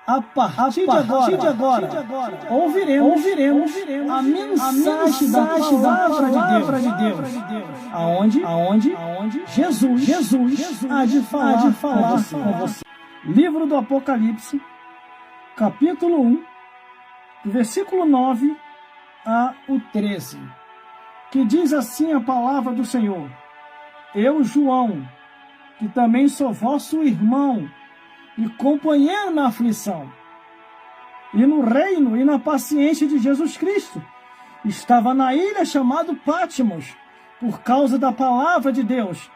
A partir de agora, ouviremos a mensagem da palavra de Deus, aonde Jesus há de falar com você. Livro do Apocalipse, capítulo 1, do versículo 9 a o 13, que diz assim a palavra do Senhor: Eu, João, que também sou vosso irmão e companheiro na aflição, e no reino e na paciência de Jesus Cristo, estava na ilha chamada Patmos, por causa da palavra de Deus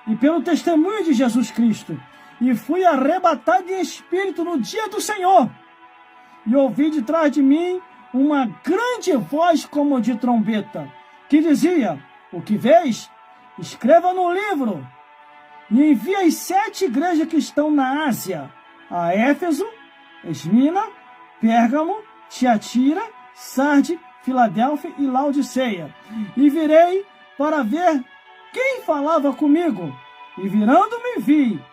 e pelo testemunho de Jesus Cristo, e fui arrebatado em espírito no dia do Senhor, e ouvi de trás de mim uma grande voz como de trombeta, que dizia: O que vês? Escreva no livro, e envia as 7 igrejas que estão na Ásia, a Éfeso, Esmina, Pérgamo, Tiatira, Sarde, Filadélfia e Laodiceia. E virei para ver quem falava comigo. E virando-me vi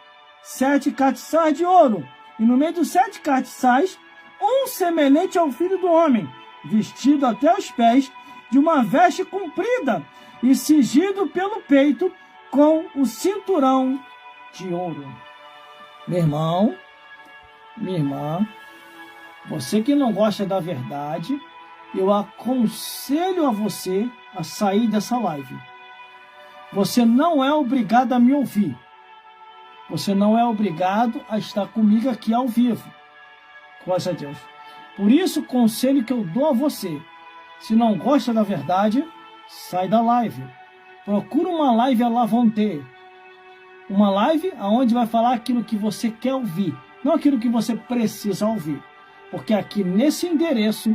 7 castiçais de ouro, e no meio dos 7 castiçais, um semelhante ao Filho do Homem, vestido até os pés de uma veste comprida e cingido pelo peito com o cinturão de ouro. Meu irmão, minha irmã, você que não gosta da verdade, eu aconselho a você a sair dessa live. Você não é obrigado a me ouvir. Você não é obrigado a estar comigo aqui ao vivo. Glória a Deus. Por isso, o conselho que eu dou a você: se não gosta da verdade, sai da live. Procura uma live à Lavonte. Uma live onde vai falar aquilo que você quer ouvir, não aquilo que você precisa ouvir. Porque aqui nesse endereço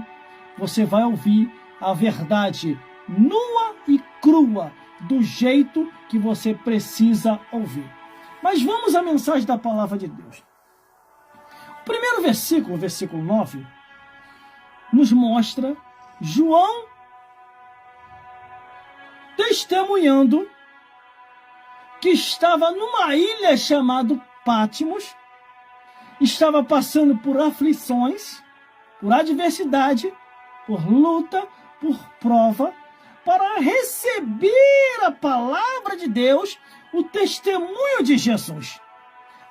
você vai ouvir a verdade nua e crua, do jeito que você precisa ouvir. Mas vamos à mensagem da palavra de Deus. O primeiro versículo, versículo 9, nos mostra João testemunhando que estava numa ilha chamada Patmos, estava passando por aflições, por adversidade, por luta, por prova, para receber a palavra de Deus, o testemunho de Jesus.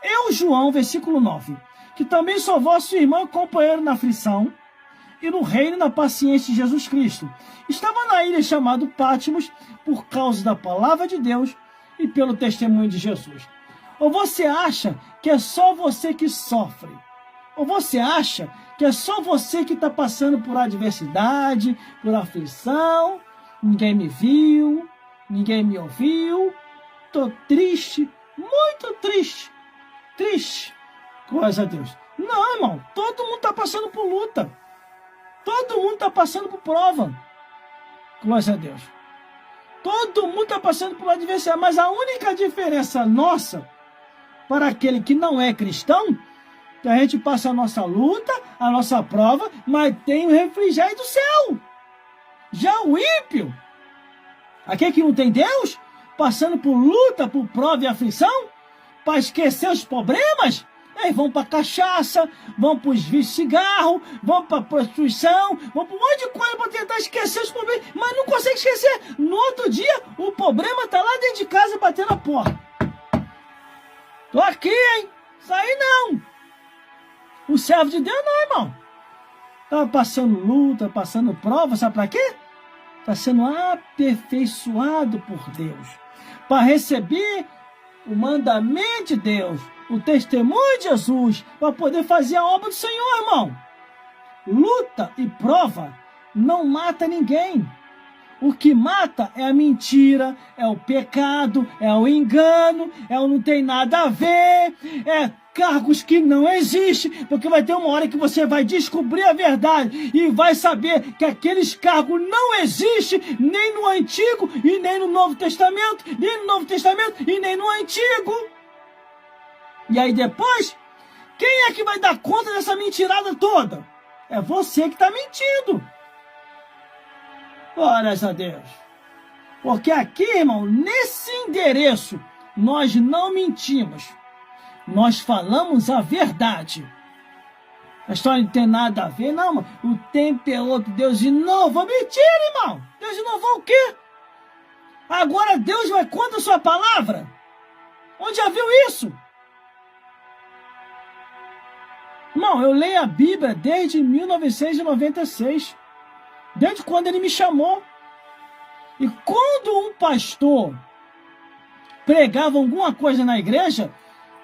Eu, João, versículo 9, que também sou vosso irmão e companheiro na aflição, e no reino e na paciência de Jesus Cristo, estava na ilha chamada Patmos por causa da palavra de Deus e pelo testemunho de Jesus. Ou você acha que é só você que sofre? Ou você acha que é só você que está passando por adversidade, por aflição? Ninguém me viu, ninguém me ouviu, estou triste, muito triste, triste. Glória a Deus. Não, irmão, todo mundo está passando por luta. Todo mundo está passando por prova. Glória a Deus. Todo mundo está passando por adversidade, mas a única diferença nossa para aquele que não é cristão, que a gente passa a nossa luta, a nossa prova, mas tem o refrigério do céu. Já o ímpio, aquele que não tem Deus, passando por luta, por prova e aflição, para esquecer os problemas, eles vão para cachaça, vão para os vícios de cigarro, vão para a prostituição, vão para um monte de coisa para tentar esquecer os problemas, mas não consegue esquecer. No outro dia, o problema está lá dentro de casa batendo a porta. Tô aqui, hein? Isso aí não. O servo de Deus não, irmão. Estava passando luta, passando prova, sabe para quê? Está sendo aperfeiçoado por Deus, para receber o mandamento de Deus, o testemunho de Jesus, para poder fazer a obra do Senhor, irmão. Luta e prova não mata ninguém. O que mata é a mentira, é o pecado, é o engano, é o não tem nada a ver, é cargos que não existem, porque vai ter uma hora que você vai descobrir a verdade e vai saber que aqueles cargos não existem nem no Antigo e nem no Novo Testamento, nem no Novo Testamento e nem no Antigo. E aí depois, quem é que vai dar conta dessa mentirada toda? É você que está mentindo. Glórias a Deus. Porque aqui, irmão, nesse endereço, nós não mentimos. Nós falamos a verdade. A história não tem nada a ver, não, mano. O tempo é outro, Deus inova. Mentira, irmão. Deus inovou o quê? Agora Deus vai contra a sua palavra? Onde já viu isso? Irmão, eu leio a Bíblia desde 1996. Desde quando ele me chamou. E quando um pastor pregava alguma coisa na igreja,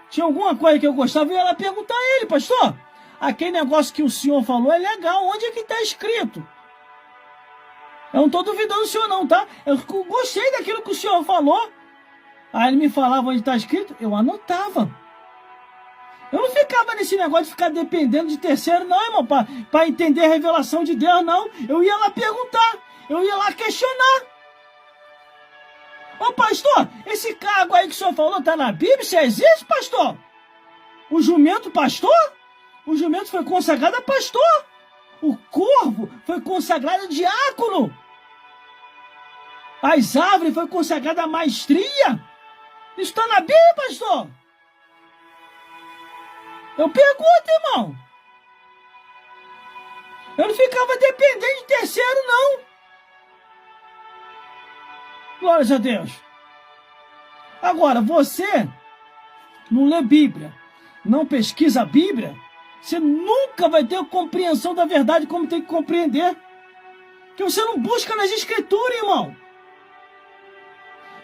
tinha alguma coisa que eu gostava, eu ia lá perguntar a ele: pastor, aquele negócio que o senhor falou é legal, onde é que está escrito? Eu não estou duvidando do senhor não, tá? Eu gostei daquilo que o senhor falou. Aí ele me falava onde está escrito, eu anotava. Eu não ficava nesse negócio de ficar dependendo de terceiro, não, irmão, para entender a revelação de Deus, não. Eu ia lá perguntar, eu ia lá questionar. Ô pastor, esse cargo aí que o senhor falou está na Bíblia? Isso existe, pastor? O jumento pastor? O jumento foi consagrado a pastor. O corvo foi consagrado a diácono. As árvores foi consagrada a maestria. Isso está na Bíblia, pastor? Eu pergunto, irmão. Eu não ficava dependente de terceiro, não. Glórias a Deus. Agora, você não lê Bíblia, não pesquisa a Bíblia, você nunca vai ter a compreensão da verdade como tem que compreender. Porque você não busca nas Escrituras, irmão.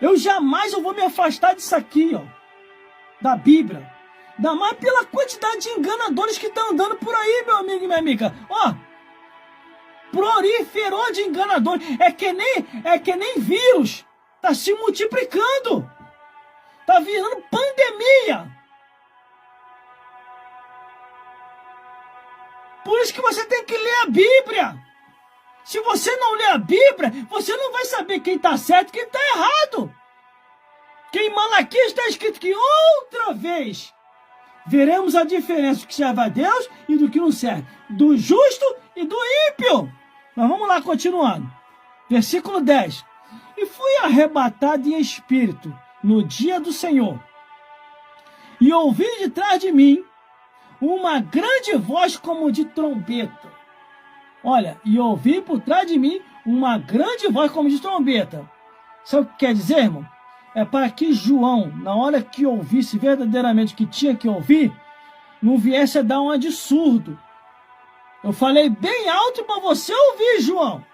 Eu jamais vou me afastar disso aqui, ó, da Bíblia. Ainda mais pela quantidade de enganadores que estão andando por aí, meu amigo e minha amiga. Ó, proliferou de enganadores. É que nem vírus. Está se multiplicando. Está virando pandemia. Por isso que você tem que ler a Bíblia. Se você não ler a Bíblia, você não vai saber quem está certo e quem está errado. Que em Malaquias está escrito que outra vez veremos a diferença do que serve a Deus e do que não serve, do justo e do ímpio. Mas vamos lá, continuando. Versículo 10. E fui arrebatado em espírito no dia do Senhor, e ouvi de trás de mim uma grande voz como de trombeta. Olha, e ouvi por trás de mim uma grande voz como de trombeta. Sabe o que quer dizer, irmão? É para que João, na hora que ouvisse verdadeiramente o que tinha que ouvir, não viesse a dar um de surdo. Eu falei bem alto para você ouvir, João.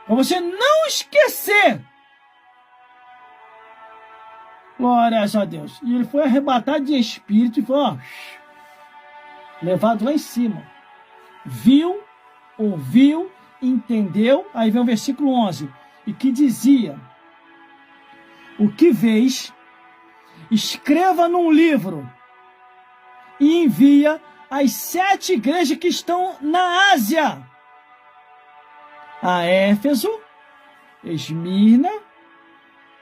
Para você não esquecer. Glórias a Deus. E ele foi arrebatado de espírito e foi, ó, levado lá em cima. Viu, ouviu, entendeu. Aí vem o versículo 11. E que dizia: o que vês, escreva num livro e envia às 7 igrejas que estão na Ásia: a Éfeso, Esmirna,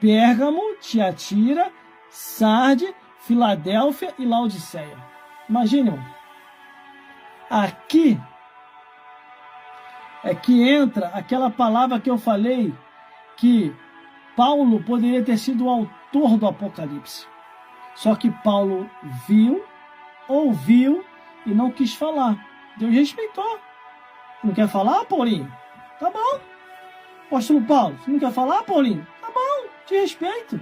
Pérgamo, Tiatira, Sarde, Filadélfia e Laodiceia. Imagine, irmão. Aqui é que entra aquela palavra que eu falei, que Paulo poderia ter sido o autor do Apocalipse. Só que Paulo viu, ouviu e não quis falar. Deus respeitou. Não quer falar, Paulinho? Tá bom. Apóstolo Paulo, você não quer falar, Paulinho? Tá bom, te respeito.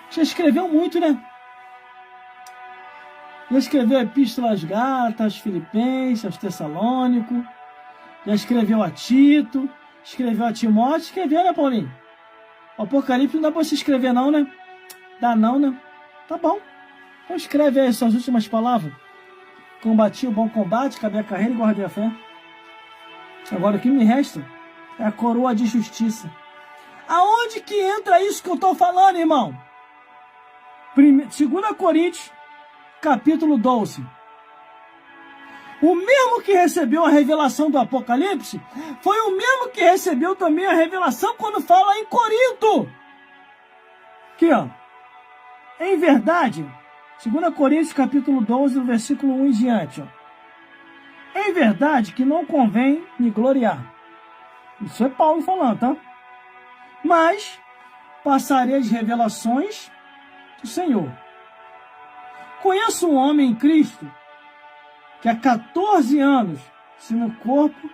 Já escreveu muito, né? Já escreveu a Epístola às Gálatas, aos Filipenses, aos Tessalônicos. Já escreveu a Tito, escreveu a Timóteo. Escreveu, né, Paulinho? O Apocalipse não dá para você escrever não, né? Dá não, né? Tá bom. Então escreve aí suas últimas palavras. Combati o bom combate, acabei a carreira e guardei a fé. Agora o que me resta é a coroa de justiça. Aonde que entra isso que eu estou falando, irmão? 2 Coríntios, capítulo 12. O mesmo que recebeu a revelação do Apocalipse foi o mesmo que recebeu também a revelação quando fala em Corinto. Aqui, ó. Em verdade, 2 Coríntios capítulo 12, no versículo 1 em diante. Ó. Em verdade que não convém me gloriar. Isso é Paulo falando, tá? Mas passarei as revelações do Senhor. Conheço um homem em Cristo que há 14 anos, se no corpo,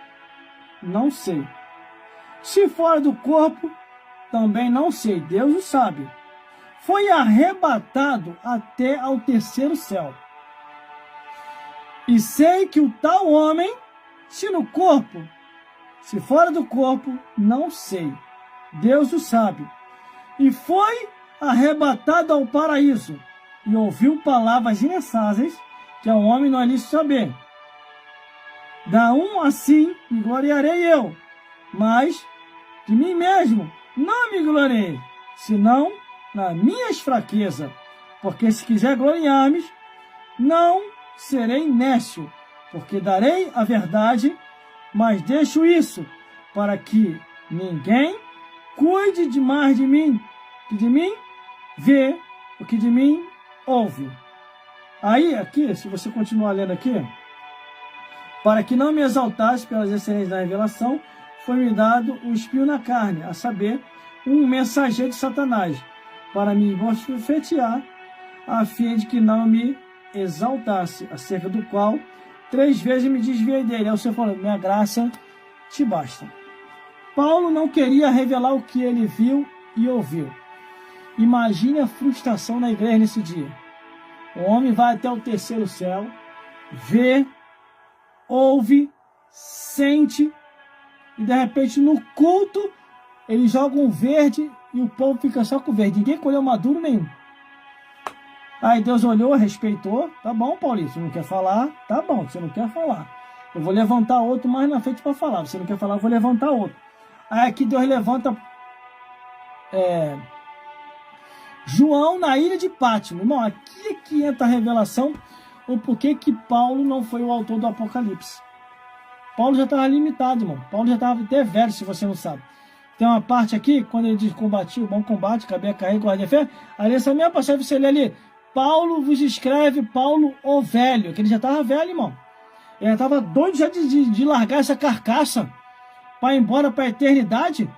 não sei. Se fora do corpo, também não sei, Deus o sabe. Foi arrebatado até ao terceiro céu. E sei que o tal homem, se no corpo, se fora do corpo, não sei, Deus o sabe. E foi arrebatado ao paraíso, e ouviu palavras inefáveis, que ao homem não é lícito saber. Da um assim me gloriarei eu, mas de mim mesmo não me gloriei, senão nas minhas fraquezas, porque se quiser gloriar-me, não serei nécio, porque darei a verdade, mas deixo isso, para que ninguém cuide demais de mim, que de mim vê, o que de mim ouve. Aí, aqui, se você continuar lendo aqui, para que não me exaltasse pelas excelências da revelação, foi-me dado o espinho na carne, a saber, um mensageiro de Satanás, para me bofetear, a fim de que não me exaltasse, acerca do qual 3 vezes me desviei dele. Aí o Senhor falou, minha graça te basta. Paulo não queria revelar o que ele viu e ouviu. Imagine a frustração na igreja nesse dia. O homem vai até o terceiro céu, vê, ouve, sente, e de repente no culto ele joga um verde e o povo fica só com verde. Ninguém colheu maduro nenhum. Aí Deus olhou, respeitou. Tá bom, Paulinho, você não quer falar? Tá bom, você não quer falar. Eu vou levantar outro mais na frente para falar. Você não quer falar, eu vou levantar outro. Aí aqui Deus levanta João na ilha de Pátimo. Irmão, aqui é que entra a revelação o porquê que Paulo não foi o autor do Apocalipse. Paulo já estava limitado, irmão. Paulo já estava até velho, se você não sabe. Tem uma parte aqui, quando ele diz combati o bom combate, acabei a carreira, guardei a fé. Ali essa mesma passagem você lê ali, Paulo vos escreve, Paulo o velho, que ele já estava velho, irmão. Ele já estava doido já de largar essa carcaça para ir embora para a eternidade.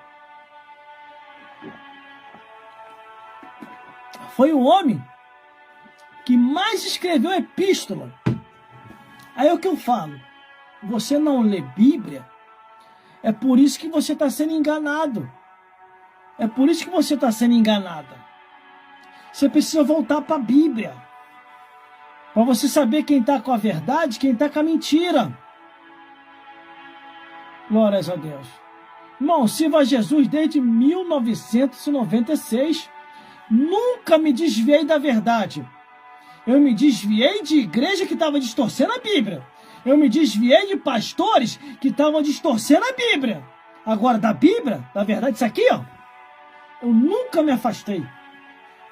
Foi o homem que mais escreveu epístola. Aí é o que eu falo. Você não lê Bíblia, é por isso que você está sendo enganado. É por isso que você está sendo enganada. Você precisa voltar para a Bíblia. Para você saber quem está com a verdade, quem está com a mentira. Glórias a Deus. Irmão, sirvo a Jesus desde 1996. Nunca me desviei da verdade. Eu me desviei de igreja que estava distorcendo a Bíblia. Eu me desviei de pastores que estavam distorcendo a Bíblia. Agora, da Bíblia, da verdade, isso aqui, ó, eu nunca me afastei.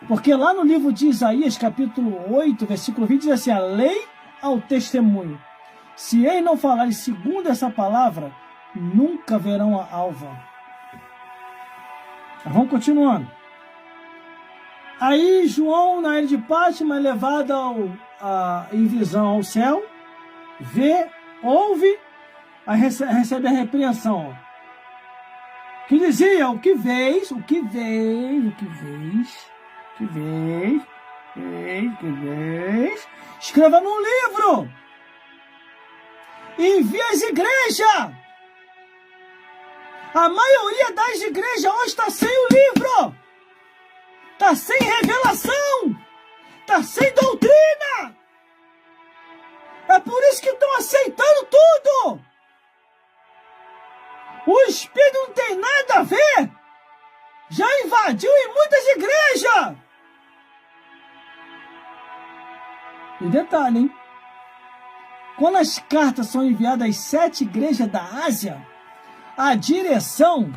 Porque lá no livro de Isaías, capítulo 8, versículo 20, diz assim, a lei ao testemunho. Se eles não falarem segundo essa palavra, nunca verão a alva. Mas vamos continuando. Aí João, na ilha de Pátimo, é levado em visão ao céu, vê, ouve, aí recebe a repreensão. Que dizia, o que vês, escreva num livro, e envia as igrejas. A maioria das igrejas hoje está sem o livro. Está sem revelação, está sem doutrina. É por isso que estão aceitando tudo. O Espírito não tem nada a ver. Já invadiu em muitas igrejas. E detalhe, hein? Quando as cartas são enviadas às 7 igrejas da Ásia, a direção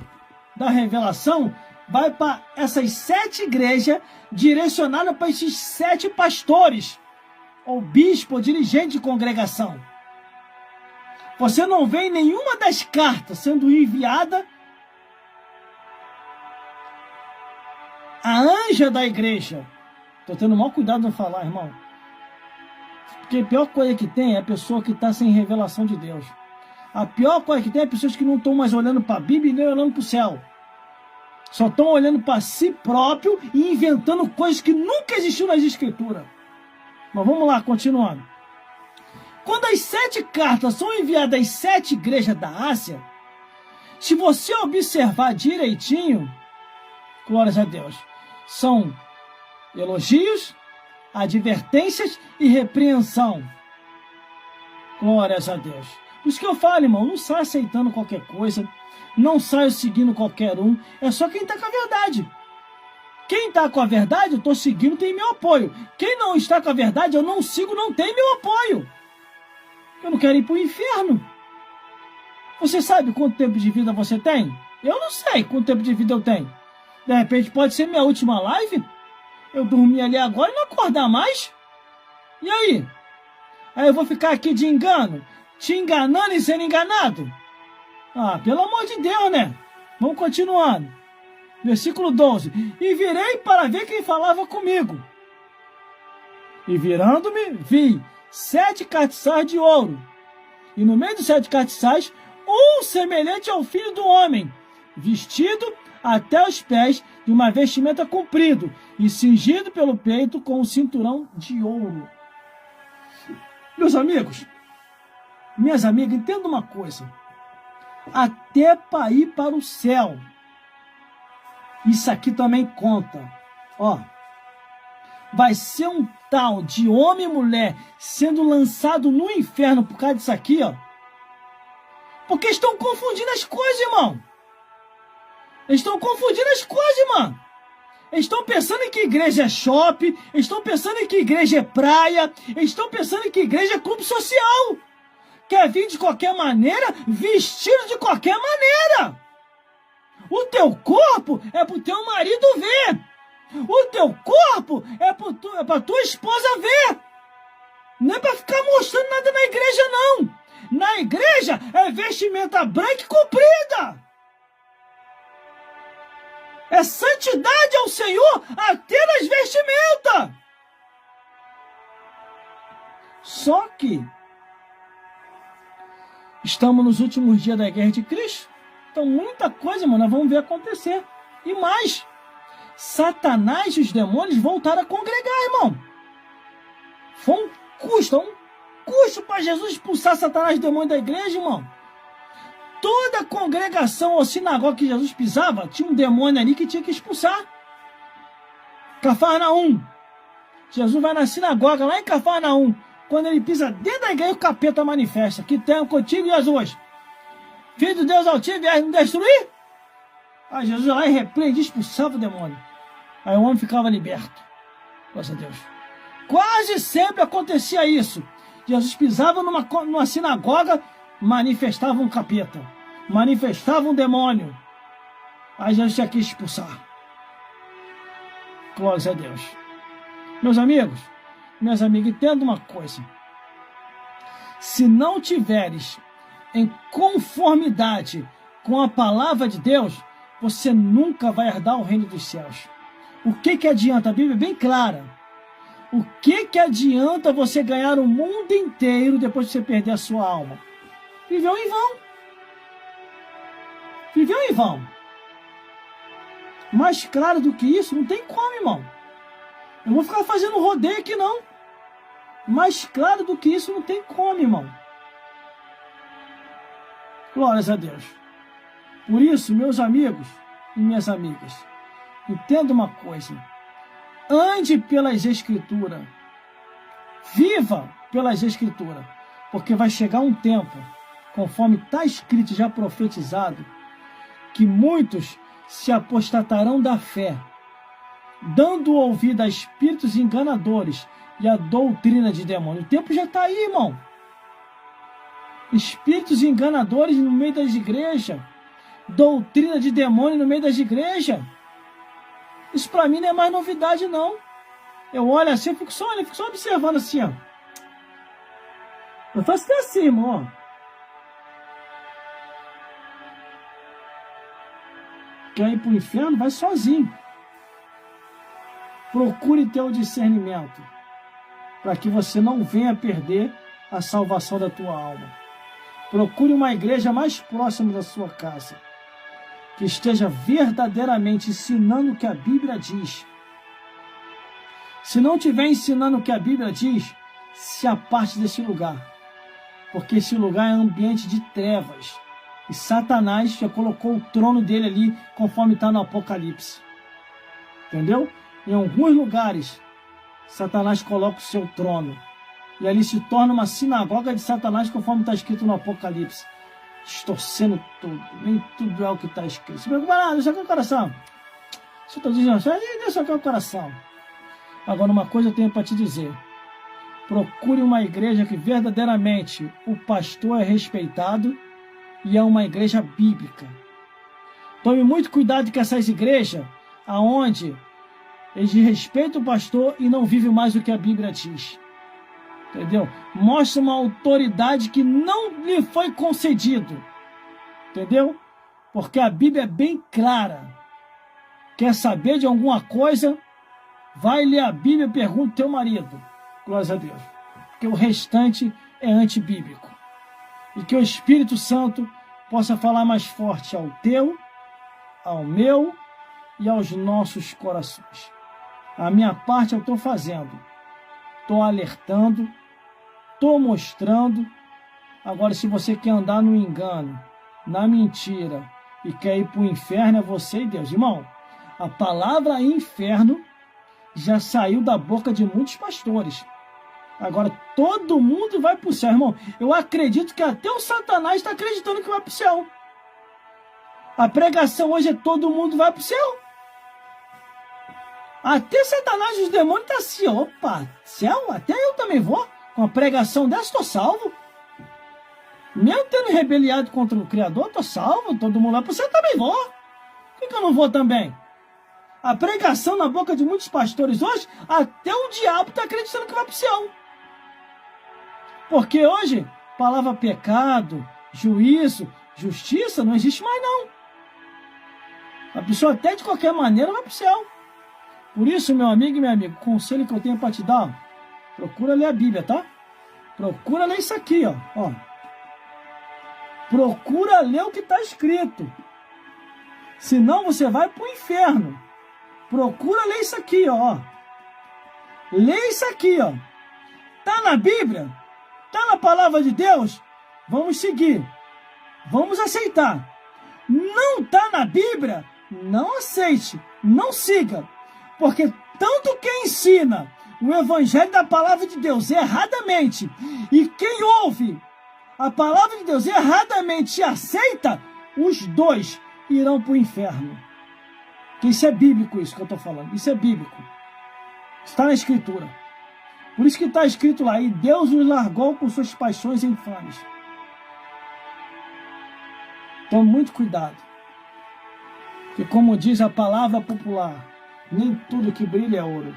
da revelação vai para essas 7 igrejas, direcionada para esses 7 pastores, ou bispo, ou dirigente de congregação. Você não vê nenhuma das cartas sendo enviada a anja da igreja. Estou tendo o maior cuidado de não falar, irmão. Porque a pior coisa que tem é a pessoa que está sem revelação de Deus. A pior coisa que tem é pessoas que não estão mais olhando para a Bíblia e nem olhando para o céu. Só estão olhando para si próprio e inventando coisas que nunca existiu nas Escrituras. Mas vamos lá, continuando. Quando as 7 cartas são enviadas às 7 igrejas da Ásia, se você observar direitinho, glórias a Deus, são elogios, advertências e repreensão. Glórias a Deus. Por isso que eu falo, irmão, não sai aceitando qualquer coisa, não saio seguindo qualquer um, é só quem está com a verdade. Quem está com a verdade, eu estou seguindo, tem meu apoio. Quem não está com a verdade, eu não sigo, não tem meu apoio. Eu não quero ir para o inferno. Você sabe quanto tempo de vida você tem? Eu não sei quanto tempo de vida eu tenho. De repente pode ser minha última live. Eu dormir ali agora e não acordar mais. E aí? Aí eu vou ficar aqui de engano, te enganando e sendo enganado? Ah, pelo amor de Deus, né? Vamos continuando. Versículo 12. E virei para ver quem falava comigo. E virando-me, vi 7 castiçais de ouro. E no meio dos 7 castiçais, um semelhante ao Filho do Homem, vestido até os pés de uma vestimenta comprido e cingido pelo peito com um cinturão de ouro. Meus amigos, minhas amigas, entenda uma coisa. Até para ir para o céu, isso aqui também conta. Ó, vai ser um tal de homem e mulher sendo lançado no inferno por causa disso aqui, ó. Porque estão confundindo as coisas, irmão. Eles estão confundindo as coisas, irmão. Eles estão pensando em que igreja é shopping, eles estão pensando em que igreja é praia, eles estão pensando em que igreja é clube social. Quer vir de qualquer maneira, vestido de qualquer maneira. O teu corpo é para o teu marido ver. O teu corpo é para tua esposa ver. Não é para ficar mostrando nada na igreja, não. Na igreja é vestimenta branca e comprida. É santidade ao Senhor até nas vestimentas. Só que estamos nos últimos dias da guerra de Cristo. Então muita coisa, mano, nós vamos ver acontecer. E mais, Satanás e os demônios voltaram a congregar, irmão. Foi um custo para Jesus expulsar Satanás e demônios da igreja, irmão. Toda a congregação ou sinagoga que Jesus pisava, tinha um demônio ali que tinha que expulsar. Cafarnaum. Jesus vai na sinagoga lá em Cafarnaum. Quando ele pisa dentro da igreja, o capeta manifesta. Que tenho contigo, Jesus. Filho de Deus altivo, viés me destruir? Aí Jesus lá e repreende, expulsava o demônio. Aí o homem ficava liberto. Graças a Deus. Quase sempre acontecia isso. Jesus pisava numa sinagoga, manifestava um capeta, manifestava um demônio. Aí Jesus tinha que expulsar. Glórias a Deus. Meus amigos, minhas amigas, entenda uma coisa. Se não tiveres em conformidade com a palavra de Deus, você nunca vai herdar o reino dos céus. O que adianta? A Bíblia é bem clara. O que adianta você ganhar o mundo inteiro depois de você perder a sua alma? Viveu em vão. Viveu em vão. Mais claro do que isso, não tem como, irmão. Eu vou ficar fazendo rodeio aqui, não. Mais claro do que isso, não tem como, irmão. Glórias a Deus. Por isso, meus amigos e minhas amigas, entenda uma coisa. Ande pelas Escrituras. Viva pelas Escrituras. Porque vai chegar um tempo, conforme está escrito, já profetizado, que muitos se apostatarão da fé, dando ouvido a espíritos enganadores e a doutrina de demônio. O tempo já está aí, irmão. Espíritos enganadores no meio das igrejas, doutrina de demônio no meio das igrejas. Isso para mim não é mais novidade, não. Eu olho assim, eu fico só observando assim, ó. Eu faço até assim, irmão, ó. Quer ir para o inferno? Vai sozinho. Procure ter o discernimento, para que você não venha perder a salvação da tua alma. Procure uma igreja mais próxima da sua casa, que esteja verdadeiramente ensinando o que a Bíblia diz. Se não estiver ensinando o que a Bíblia diz, se aparte desse lugar. porque esse lugar é um ambiente de trevas. E Satanás já colocou o trono dele ali, conforme está no Apocalipse. Entendeu? Em alguns lugares, Satanás coloca o seu trono. E ali se torna uma sinagoga de Satanás, conforme está escrito no Apocalipse. Distorcendo tudo. Nem tudo é o que está escrito. Se preocupa nada, deixa aqui o coração. Se eu estou dizendo, deixa aqui o coração. Agora, uma coisa eu tenho para te dizer. Procure uma igreja que verdadeiramente o pastor é respeitado e é uma igreja bíblica. Tome muito cuidado com essas igrejas aonde eles respeitam o pastor e não vivem mais o que a Bíblia diz. Entendeu? Mostra uma autoridade que não lhe foi concedido. Entendeu? Porque a Bíblia é bem clara. Quer saber de alguma coisa? Vai ler a Bíblia e pergunta ao teu marido. Glória a Deus. Porque o restante é antibíblico. E que o Espírito Santo possa falar mais forte ao teu, ao meu e aos nossos corações. A minha parte eu estou fazendo. Estou alertando. Estou mostrando. Agora, se você quer andar no engano, na mentira e quer ir para o inferno, é você e Deus. Irmão, a palavra inferno já saiu da boca de muitos pastores. Agora, todo mundo vai para o céu, irmão. Eu acredito que até o Satanás está acreditando que vai para o céu. A pregação hoje é todo mundo vai para o céu. Até Satanás e os demônios estão assim, opa, céu, até eu também vou. Com a pregação dessa, estou salvo. Mesmo tendo rebeliado contra o Criador, estou salvo. Todo mundo vai para o céu, também vou. Por que eu não vou também? A pregação na boca de muitos pastores hoje, até o diabo está acreditando que vai para o céu. Porque hoje, palavra pecado, juízo, justiça, não existe mais não. A pessoa até de qualquer maneira vai para o céu. Por isso, meu amigo e minha amiga, o conselho que eu tenho para te dar, procura ler a Bíblia, tá? Procura ler isso aqui, ó. Procura ler o que está escrito. Senão você vai para o inferno. Procura ler isso aqui, ó. Lê isso aqui, ó. Tá na Bíblia? Tá na palavra de Deus? Vamos seguir. Vamos aceitar. Não tá na Bíblia? Não aceite. Não siga. Porque tanto quem ensina o evangelho da palavra de Deus erradamente e quem ouve a palavra de Deus erradamente e aceita, os dois irão para o inferno. Que isso é bíblico, isso que eu estou falando. Isso é bíblico. Está na Escritura. Por isso que está escrito lá, e Deus os largou com suas paixões infames. Tome muito cuidado. Que como diz a palavra popular, nem tudo que brilha é ouro.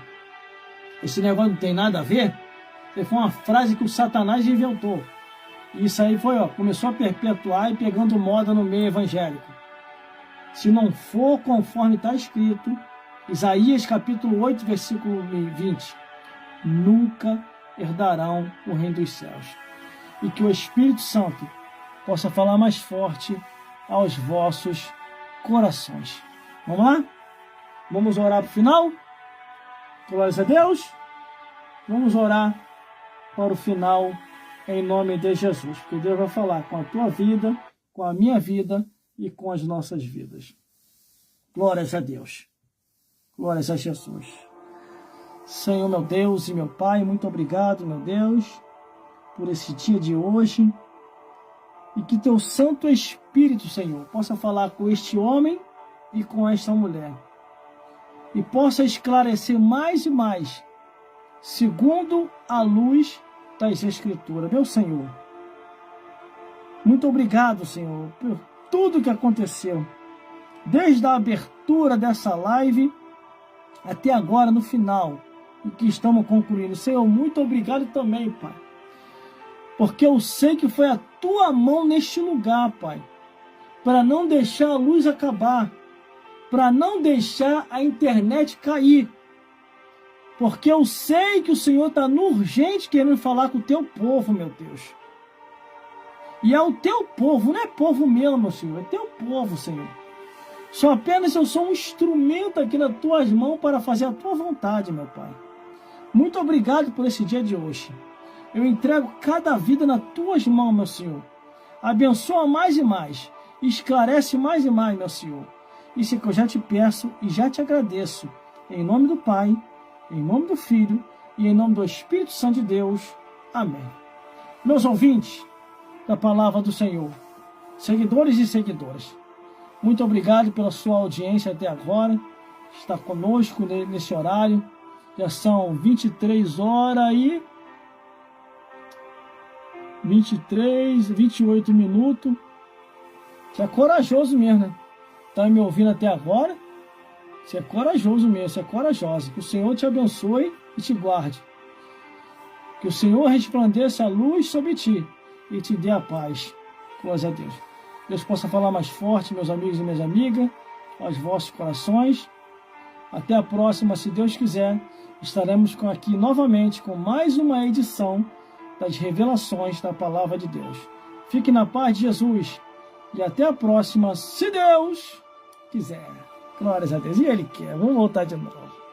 Esse negócio não tem nada a ver. Foi uma frase que o Satanás inventou. E isso aí foi, começou a perpetuar e pegando moda no meio evangélico. Se não for conforme está escrito, Isaías capítulo 8, versículo 20, nunca herdarão o reino dos céus. E que o Espírito Santo possa falar mais forte aos vossos corações. Vamos lá? Vamos orar para o final? Glórias a Deus. Vamos orar para o final em nome de Jesus. Porque Deus vai falar com a tua vida, com a minha vida e com as nossas vidas. Glórias a Deus. Glórias a Jesus. Senhor, meu Deus e meu Pai, muito obrigado, meu Deus, por esse dia de hoje. E que teu Santo Espírito, Senhor, possa falar com este homem e com esta mulher. E possa esclarecer mais e mais, segundo a luz das Escrituras. Meu Senhor, muito obrigado, Senhor, por tudo que aconteceu. Desde a abertura dessa live até agora no final, e que estamos concluindo. Senhor, muito obrigado também, Pai. Porque eu sei que foi a tua mão neste lugar, Pai, para não deixar a luz acabar, para não deixar a internet cair. Porque eu sei que o Senhor está no urgente querendo falar com o teu povo, meu Deus. E é o teu povo, não é povo meu, meu Senhor, é teu povo, Senhor. Só apenas eu sou um instrumento aqui nas tuas mãos para fazer a tua vontade, meu Pai. Muito obrigado por esse dia de hoje. Eu entrego cada vida nas tuas mãos, meu Senhor. Abençoa mais e mais. Esclarece mais e mais, meu Senhor. Isso é que eu já te peço e já te agradeço. Em nome do Pai, em nome do Filho e em nome do Espírito Santo de Deus. Amém. Meus ouvintes da palavra do Senhor, seguidores e seguidoras, muito obrigado pela sua audiência até agora. Está conosco nesse horário. Já são 28 minutos. Você é corajoso mesmo, né? Está me ouvindo até agora? Você é corajoso mesmo, você é corajosa. Que o Senhor te abençoe e te guarde. Que o Senhor resplandeça a luz sobre ti e te dê a paz. Glória a Deus. Deus possa falar mais forte, meus amigos e minhas amigas, aos vossos corações. Até a próxima, se Deus quiser. Estaremos aqui novamente com mais uma edição das revelações da Palavra de Deus. Fique na paz de Jesus e até a próxima, se Deus quiser. Glórias a Deus. E Ele quer. Vamos voltar de novo.